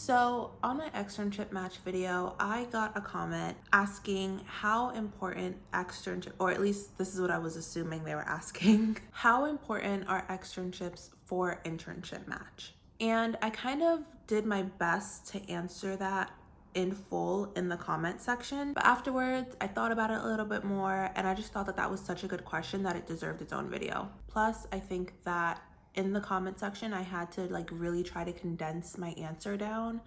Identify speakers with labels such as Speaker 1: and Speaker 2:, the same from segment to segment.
Speaker 1: So on my externship match video, I got a comment asking how important externship, or at least this is what I was assuming they were asking, how important are externships for internship match? And I kind of did my best to answer that in full in the comment section, but afterwards I thought about it a little bit more and I just thought that that was such a good question that it deserved its own video. Plus, I think that in the comment section I had to really try to condense my answer down,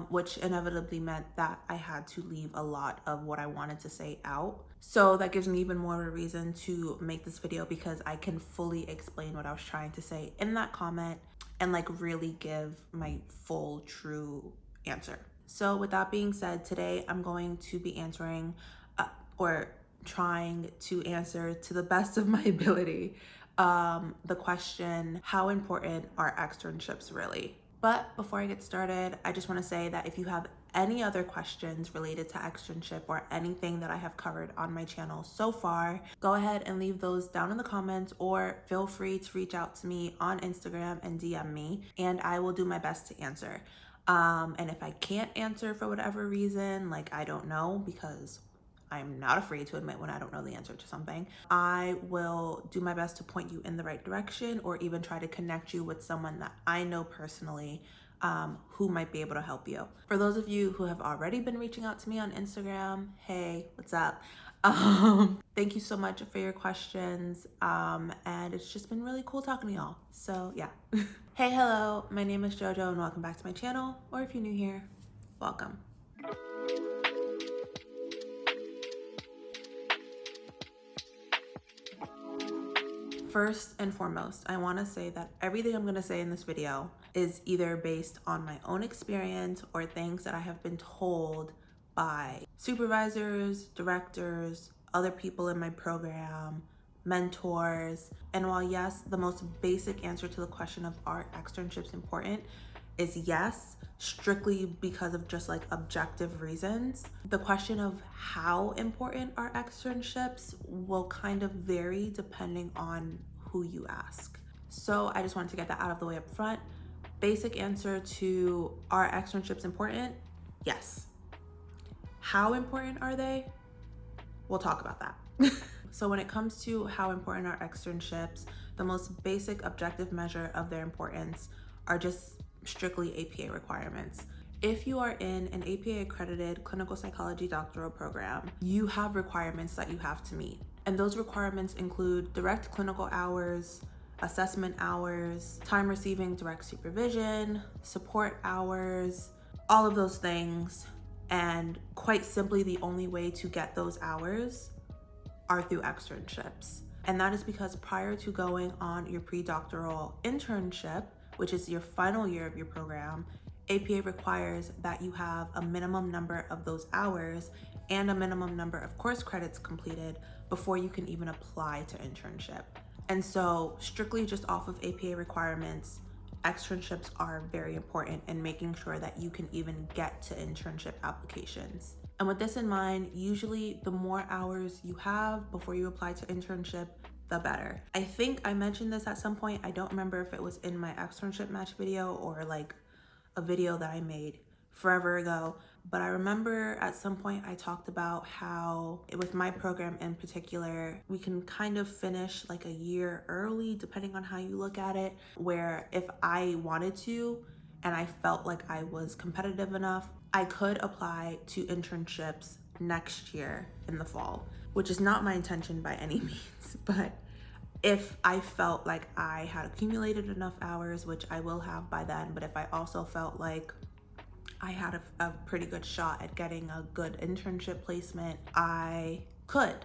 Speaker 1: which inevitably meant that I had to leave a lot of what I wanted to say out. So that gives me even more of a reason to make this video, because I can fully explain what I was trying to say in that comment and really give my full true answer. So with that being said, today I'm going to be answering or trying to answer to the best of my ability the question, how important are externships really? But before I get started, I just want to say that if you have any other questions related to externship or anything that I have covered on my channel so far, go ahead and leave those down in the comments, or feel free to reach out to me on Instagram and DM me, and I will do my best to answer. And if I can't answer for whatever reason, I don't know, because I'm not afraid to admit when I don't know the answer to something, I will do my best to point you in the right direction, or even try to connect you with someone that I know personally who might be able to help you. For those of you who have already been reaching out to me on Instagram, hey, what's up? Thank you so much for your questions, and it's just been really cool talking to y'all. So yeah. Hey, hello, my name is JoJo and welcome back to my channel, or if you're new here, welcome. First and foremost, I want to say that everything I'm going to say in this video is either based on my own experience or things that I have been told by supervisors, directors, other people in my program, mentors. And while yes, the most basic answer to the question of are externships important is yes, strictly because of just objective reasons, the question of how important are externships will kind of vary depending on who you ask. So I just wanted to get that out of the way up front. Basic answer to are externships important? Yes. How important are they? We'll talk about that. So when it comes to how important are externships, the most basic objective measure of their importance are just strictly APA requirements. If you are in an APA accredited clinical psychology doctoral program, you have requirements that you have to meet. And those requirements include direct clinical hours, assessment hours, time receiving direct supervision, support hours, all of those things. And quite simply, the only way to get those hours are through externships. And that is because prior to going on your pre-doctoral internship, which is your final year of your program, APA requires that you have a minimum number of those hours and a minimum number of course credits completed before you can even apply to internship. And so strictly just off of APA requirements, externships are very important in making sure that you can even get to internship applications. And with this in mind, usually the more hours you have before you apply to internship, the better. I think I mentioned this at some point. I don't remember if it was in my externship match video or a video that I made forever ago, but I remember at some point I talked about how with my program in particular, we can kind of finish a year early, depending on how you look at it, where if I wanted to and I felt like I was competitive enough, I could apply to internships next year in the fall, which is not my intention by any means. But if I felt like I had accumulated enough hours, which I will have by then, but if I also felt like I had a pretty good shot at getting a good internship placement, I could.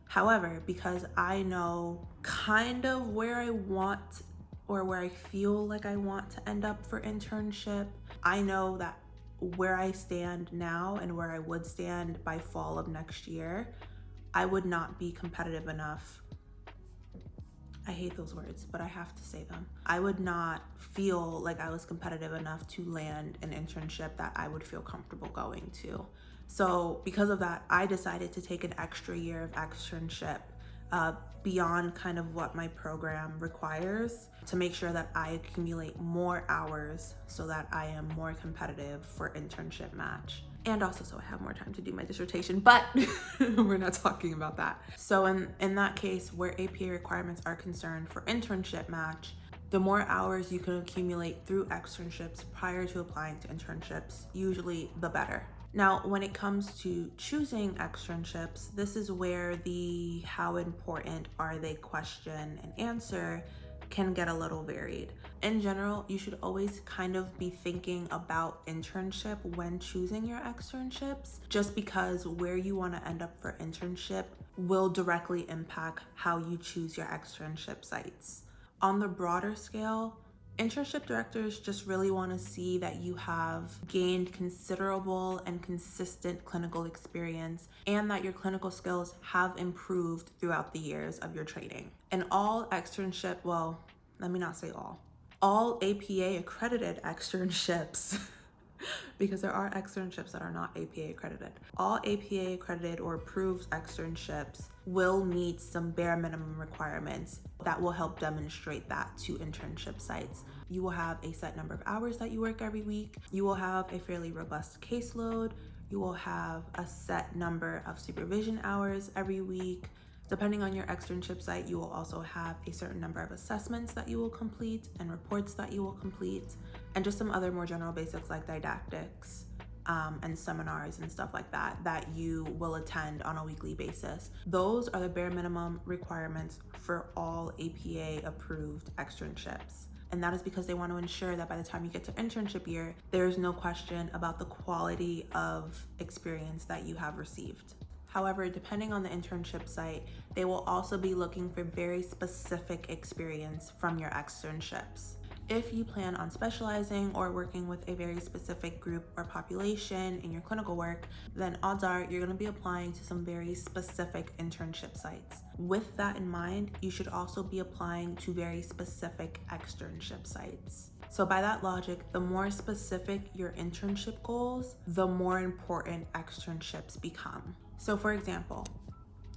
Speaker 1: However, because I know kind of where I want, or where I feel like I want to end up for internship, I know that where I stand now and where I would stand by fall of next year, I would not be competitive enough. I hate those words, but I have to say them. I would not feel like I was competitive enough to land an internship that I would feel comfortable going to. So because of that, I decided to take an extra year of externship beyond kind of what my program requires to make sure that I accumulate more hours so that I am more competitive for internship match. And also so I have more time to do my dissertation, but we're not talking about that. So in that case, where APA requirements are concerned for internship match, the more hours you can accumulate through externships prior to applying to internships, usually the better. Now, when it comes to choosing externships, this is where the how important are they question and answer can get a little varied. In general, you should always kind of be thinking about internship when choosing your externships, just because where you want to end up for internship will directly impact how you choose your externship sites. On the broader scale, internship directors just really want to see that you have gained considerable and consistent clinical experience and that your clinical skills have improved throughout the years of your training. And all externship, well, let me not say all APA accredited externships because there are externships that are not APA accredited. All APA accredited or approved externships will meet some bare minimum requirements that will help demonstrate that to internship sites. You will have a set number of hours that you work every week. You will have a fairly robust caseload. You will have a set number of supervision hours every week. Depending on your externship site, you will also have a certain number of assessments that you will complete and reports that you will complete, and just some other more general basics like didactics and seminars and stuff like that that you will attend on a weekly basis. Those are the bare minimum requirements for all APA approved externships. And that is because they want to ensure that by the time you get to internship year, there is no question about the quality of experience that you have received. However, depending on the internship site, they will also be looking for very specific experience from your externships. If you plan on specializing or working with a very specific group or population in your clinical work, then odds are you're going to be applying to some very specific internship sites. With that in mind, you should also be applying to very specific externship sites. So by that logic, the more specific your internship goals, the more important externships become. So for example,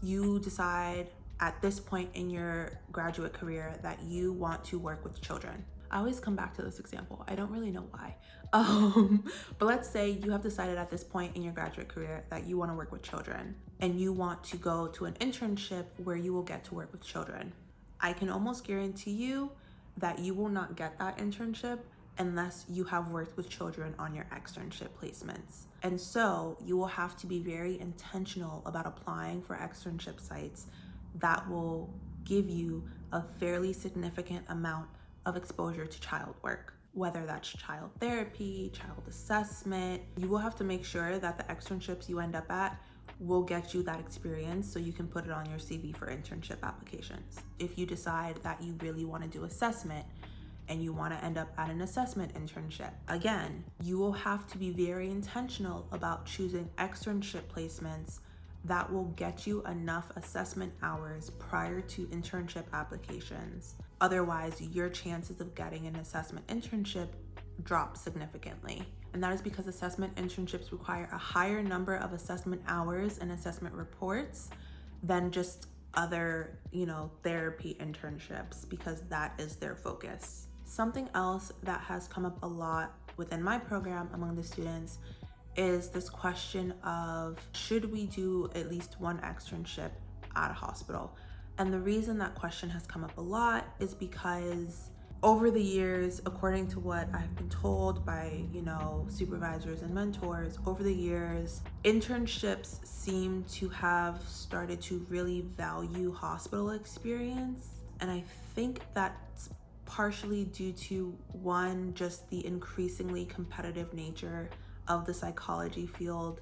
Speaker 1: you decide at this point in your graduate career that you want to work with children. I always come back to this example. I don't really know why. But let's say you have decided at this point in your graduate career that you want to work with children and you want to go to an internship where you will get to work with children. I can almost guarantee you that you will not get that internship unless you have worked with children on your externship placements. And so you will have to be very intentional about applying for externship sites that will give you a fairly significant amount of exposure to child work, whether that's child therapy, child assessment. You will have to make sure that the externships you end up at will get you that experience so you can put it on your CV for internship applications. If you decide that you really want to do assessment and you want to end up at an assessment internship, again, you will have to be very intentional about choosing externship placements that will get you enough assessment hours prior to internship applications. Otherwise, your chances of getting an assessment internship drop significantly. And that is because assessment internships require a higher number of assessment hours and assessment reports than just other, therapy internships, because that is their focus. Something else that has come up a lot within my program among the students is this question of, should we do at least one externship at a hospital? And the reason that question has come up a lot is because over the years, according to what I've been told by, supervisors and mentors, over the years, internships seem to have started to really value hospital experience. And I think that's partially due to, one, just the increasingly competitive nature of the psychology field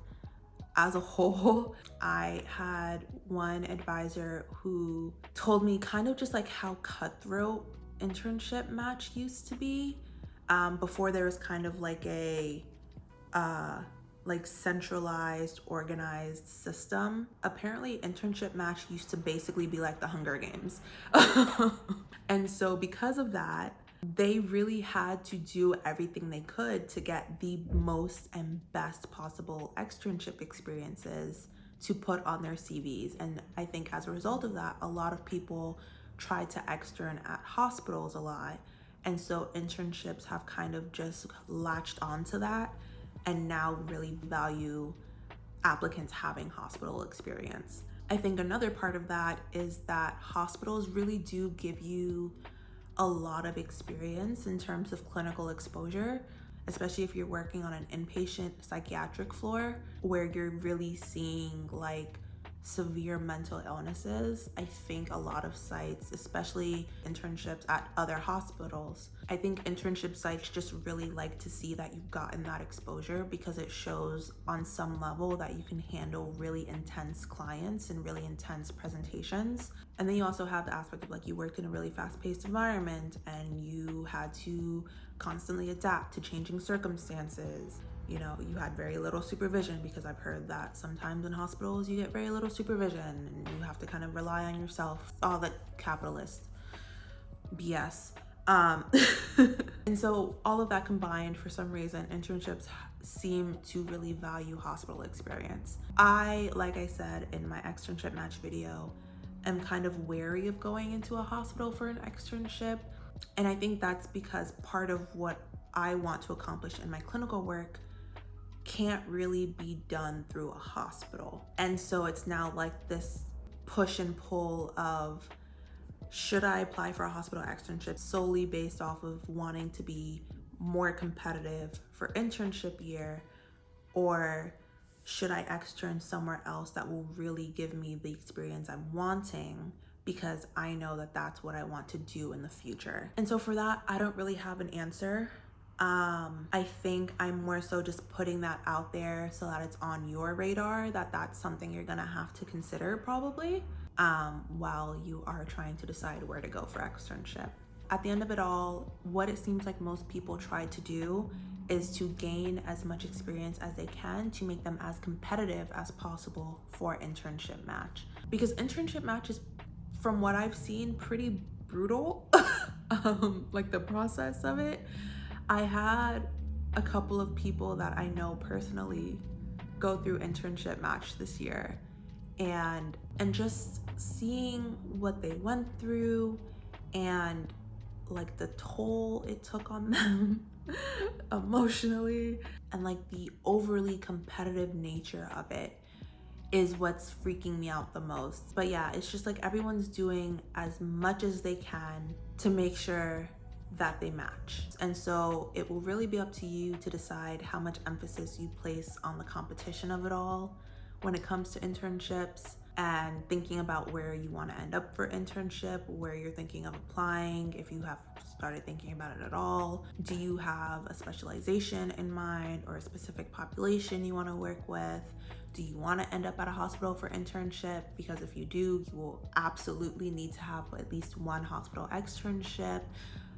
Speaker 1: as a whole. I had one advisor who told me kind of just like how cutthroat internship match used to be before there was kind of like a centralized, organized system. Apparently internship match used to basically be like the Hunger Games. And so because of that, they really had to do everything they could to get the most and best possible externship experiences to put on their CVs. And I think as a result of that, a lot of people try to extern at hospitals a lot. And so internships have kind of just latched onto that and now really value applicants having hospital experience. I think another part of that is that hospitals really do give you a lot of experience in terms of clinical exposure, especially if you're working on an inpatient psychiatric floor where you're really seeing like severe mental illnesses. I think a lot of sites, especially internships at other hospitals, I think internship sites just really like to see that you've gotten that exposure because it shows on some level that you can handle really intense clients and really intense presentations. And then you also have the aspect of like you worked in a really fast-paced environment and you had to constantly adapt to changing circumstances. You know, you had very little supervision, because I've heard that sometimes in hospitals you get very little supervision and you have to kind of rely on yourself, all that capitalist BS. And so all of that combined, for some reason, internships seem to really value hospital experience. Like I said in my externship match video, am kind of wary of going into a hospital for an externship. And I think that's because part of what I want to accomplish in my clinical work can't really be done through a hospital. And so it's now like this push and pull of, should I apply for a hospital externship solely based off of wanting to be more competitive for internship year, or should I extern somewhere else that will really give me the experience I'm wanting, because I know that that's what I want to do in the future. And so for that, I don't really have an answer. I think I'm more so just putting that out there so that it's on your radar, that that's something you're gonna have to consider probably while you are trying to decide where to go for externship. At the end of it all, what it seems like most people try to do is to gain as much experience as they can to make them as competitive as possible for internship match. Because internship match is, from what I've seen, pretty brutal. Like the process of it. I had a couple of people that I know personally go through internship match this year, and just seeing what they went through and like the toll it took on them emotionally, and like the overly competitive nature of it is what's freaking me out the most. But yeah, it's just like everyone's doing as much as they can to make sure that they match. And so it will really be up to you to decide how much emphasis you place on the competition of it all when it comes to internships, and thinking about where you want to end up for internship, where you're thinking of applying, if you have started thinking about it at all. Do you have a specialization in mind or a specific population you want to work with? Do you want to end up at a hospital for internship? Because if you do, you will absolutely need to have at least one hospital externship.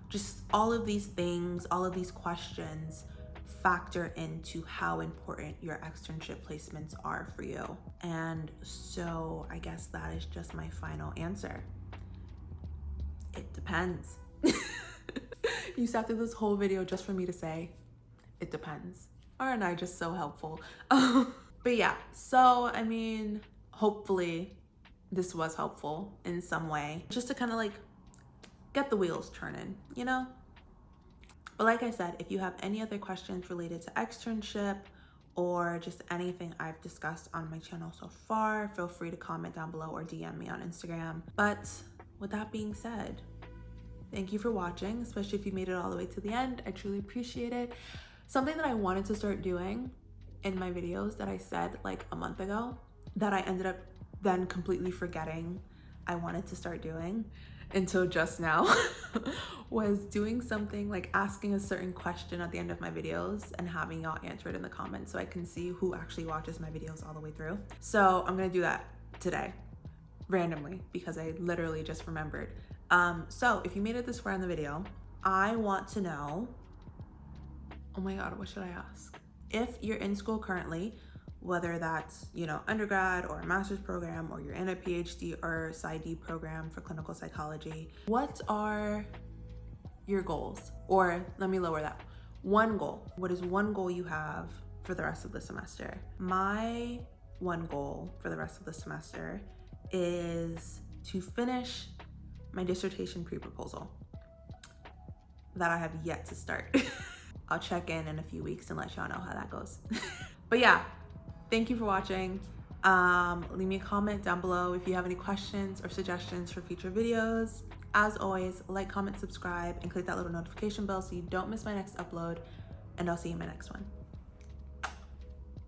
Speaker 1: Just all of these things, all of these questions factor into how important your externship placements are for you. And so I guess that is just my final answer. It depends. You sat through this whole video just for me to say, it depends. Aren't I just so helpful? But yeah, so I mean, hopefully this was helpful in some way, just to kind of like get the wheels turning, you know? But like I said, if you have any other questions related to externship or just anything I've discussed on my channel so far, feel free to comment down below or DM me on Instagram. But with that being said, thank you for watching, especially if you made it all the way to the end. I truly appreciate it. Something that I wanted to start doing in my videos that I said like a month ago, that I ended up then completely forgetting I wanted to start doing until just now, was doing something like asking a certain question at the end of my videos and having y'all answer it in the comments so I can see who actually watches my videos all the way through. So I'm gonna do that today, randomly, because I literally just remembered. So if you made it this far in the video, I want to know, oh my God, what should I ask? If you're in school currently, whether that's, you know, undergrad or a master's program, or you're in a PhD or PsyD program for clinical psychology, what are your goals? Or let me lower that. One goal. What is one goal you have for the rest of the semester? My one goal for the rest of the semester is to finish my dissertation pre-proposal that I have yet to start. I'll check in a few weeks and let y'all know how that goes. But yeah, thank you for watching. Leave me a comment down below if you have any questions or suggestions for future videos. As always, like, comment, subscribe, and click that little notification bell so you don't miss my next upload, and I'll see you in my next one.